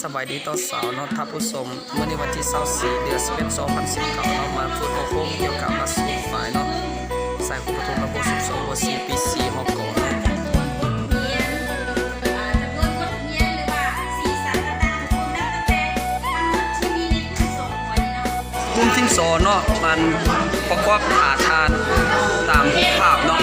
สบายดีต่อสาวเนาะท่านผู้ชมเมื่อในวันที่24เดือน11 2019เนาะมาพูดโค้งเกี่ยวกับหลักสูตรฝ่ายเนาะใส่คุณประตูระบบ12 4ปี4ฮอกก่อนกลุ่มที่2เนาะมันประกอบอาทานตามรูปภาพเนาะ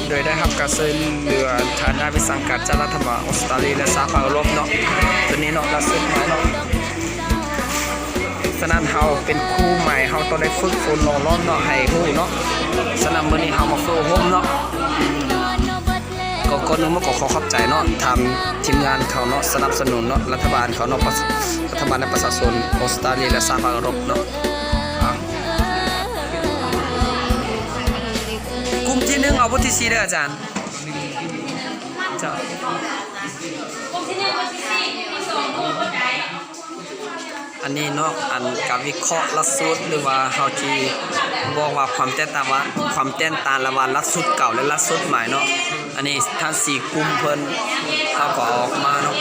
โดยได้รับการช่วยเหลือฐานะวิสังกัดจากรัฐบาลออสเตรเลียและสหภาพยุโรปเนาะตัวนี้เนาะเราซื้อมาเนาะฉะนั้นเฮาเป็นครูใหม่เฮาต้องได้ฝึกฝนหล่อล้อมเนาะให้ฮู้เนาะฉะนั้นมื้อนี้เฮามาฝึกอบรมเนาะก่อนอื่นมาขอขอบใจเนาะทำทีมงานเขาเนาะสนับสนุนเนาะรัฐบาลเขาเนาะรัฐบาลและประชาชนออสเตรเลียและสหภาพยุโรปเนาะกลุ่มที่1เอาบทที่4เด้ออาจารย์จ้ะอันนี้เนาะอันการวิเคราะห์หลักสูตรหรือว่าเฮาที่บอกว่าความแตกต่างระหว่างหลักสูตรเก่าและหลักสูตรใหม่เนาะอันนี้ทั้ง4กลุ่มเพิ่นเฮาก็ออกมาเนาะ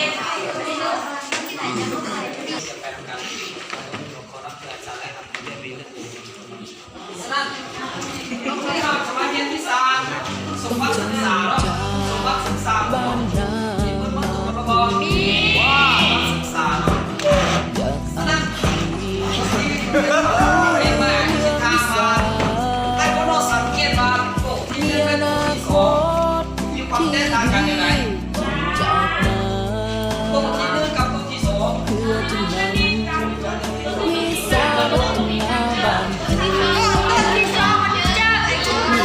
บ้านนามีศึกษาจากสักทีมีอนาคตที่ดีจากมาเพื่อจะนั้นมีสาระนาบ้านเธอมี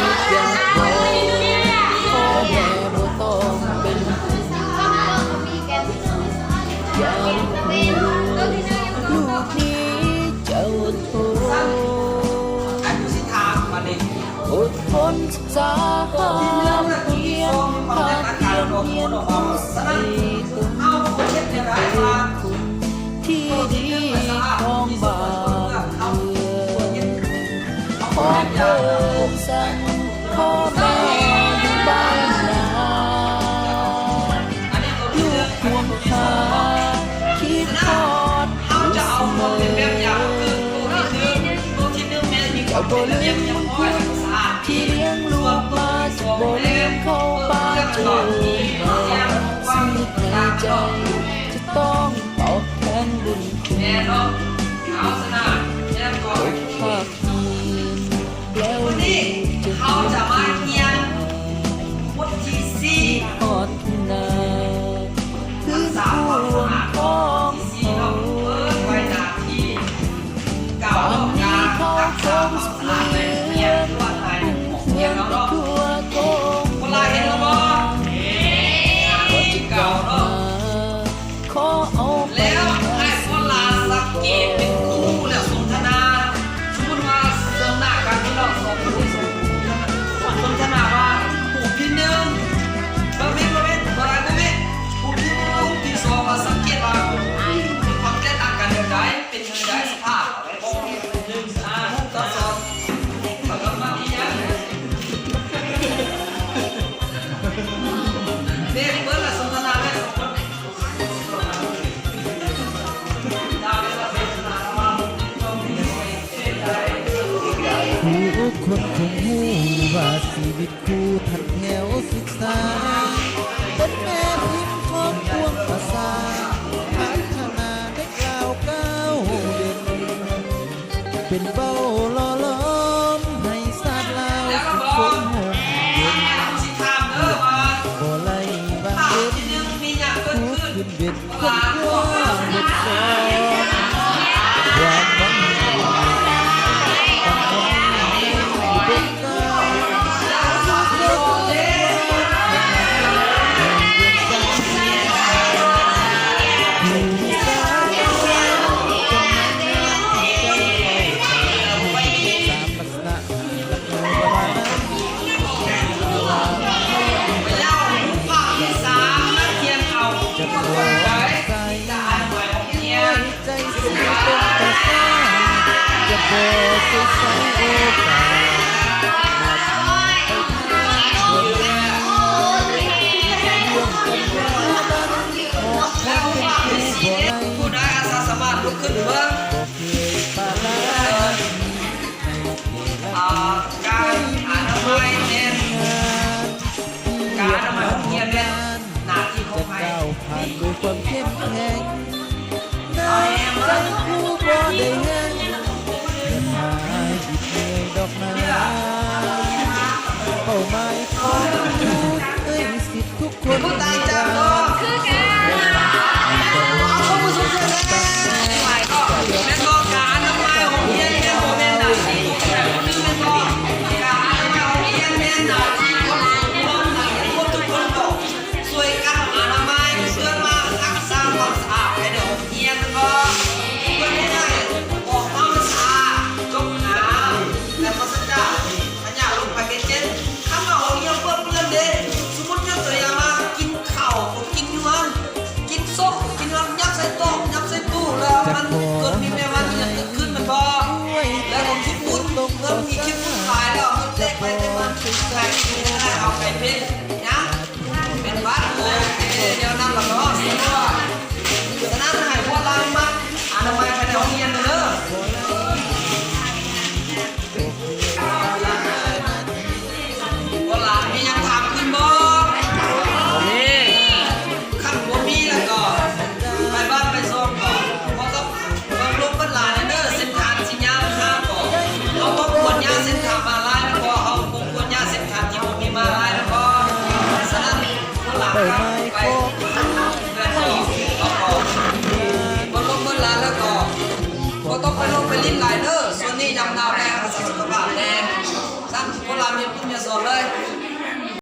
อยากบอกพ่อแม่บ่ต้องเป็นอย่าลูกนี้เจ้าโทอดทนศึกษาหาเพียนหาเพียนเพียนผู้ใส่ตุ้มเป็นคุณที่ดีของบ้านเมืองขอเพิ่มสั่งพ่อแม่อยู่บ้านนาลูกห่วงหาคิดทอดอยู่เสมอจะบ่ลืมคุณที่เลี้ยงลูกมาจะบ่ลืมเข้าป่าเจอมาสิ่งในใจจะต้องตอบแทนบุญคุณตกภาคยืนแล้วลูกจะทอดนาคือห่วงของเขาตอนนี้เขาคงสเปลี่ยนเพียงไปทั่วโลกว่าจะกลับมาขอเอาไปมาสู่สังเกตว่ามีความแตกต่างกันอย่างไรเป็นยังไงสภาพผู้คนคงหูว่าชีวิตคู่ทัดแถวศึกษาเป็นแม่พิมพ์ของพวงภาษาพัฒนาได้กล่าวก้าวเด่นเป็นเบ้าล่อล้อมให้ศาสตร์ลาวฝึกฝนห่มเย็นบ่ไล่บางเย็นพูดขึ้นเว ตุคนทั่วเหตุผลความหวังจะบอกไปใส่โอกาส ผู้ใดอาสาสมัครลุกขึ้นเบิ่งการอนามัยเนี่ยการอนามัยของเฮียนเนี่ยหน้าที่ของใคร ก้าวผ่านด้วยความเข้มแข็งน้ำใจผู้บ่ได้แห้งเงินหายดิบเหนื่อยดอกนาเป้าหมายของมนุษย์เอ้ยสิทธิ์ทุกคน ผู้ตายจากโลกคือเอาผู้สูงเสียแล้วหลายก็เป็นกองการอนามัยของเฮียนเป็นโมเมนต์หน้าที่แต่คนนึงเป็นกองการอนามัยของเฮียนเป็นหน้าที่ของคนหน้าที่คนทุกคนบอกช่วยกันอนามัยเพื่อมารักษาความสะอาดให้เด็กเฮียนก็เพื่อไม่ได้ออกมาสะอาดจมน้ำและพัสดุขยะลงไปเก็ตข้าวเอาเยี่ยมเพื่อนเด็กสมมติยกตัวอย่างมากินข้าวกินยวนกินส้มกินน้ำยัดใส่โต๊ะยัดใส่ตู้แล้วมันเกิดมีแม่วันมันจะขึ้นมันพอแล้วผมคิดพูดเริ่มมีคิดพูดขายแล้วมันเล็กไปเต็มมันขายดูได้เอาไก่เพชร